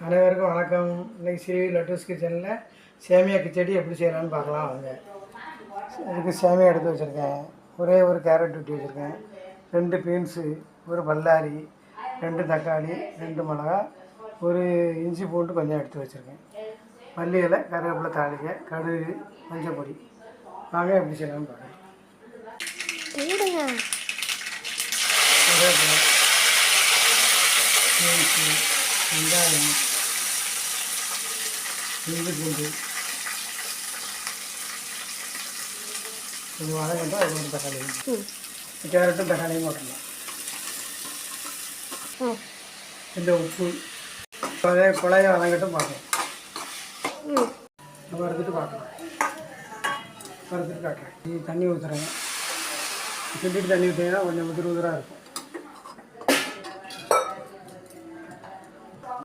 அனைவருக்கும் வணக்கம். இன்றைக்கி ஸ்ரீ லட்டூஸ் கிச்சனில் சேமியா கிச்சடி எப்படி செய்யலான்னு பார்க்கலாம் வாங்க. இதுக்கு சேமியா எடுத்து வச்சுருக்கேன். ஒரே ஒரு கேரட் வெட்டி வச்சுருக்கேன். 2 பீன்ஸு, ஒரு பல்லாரி, 2 தக்காளி, 2 மிளகா, ஒரு இஞ்சி பூண்டு கொஞ்சம் எடுத்து வச்சுருக்கேன். மல்லி இலை, கருவேப்பிலை தாளிக்க, கடுகு, மஞ்சள் பொடி. வாங்க எப்படி செய்யலாம்னு பார்க்கலாம். கருவேப்பிலை, பீன்ஸு, வெங்காயம், இஞ்சி பூண்டு கொஞ்சம் வதங்கிட்டோம். அது ஒரு தக்காளி, கேரட்டும் தக்காளியும் போட்டுடலாம். இந்த உப்பு குழைய வதங்கிட்டும் பார்க்கலாம். வறுத்துட்டு பார்க்கலாம். வறுத்துட்டு காட்டுறேன். தண்ணி ஊற்றுறேன். கிண்டிட்டு தண்ணி ஊற்றிங்கன்னா கொஞ்சம் உதிராக இருக்கும்.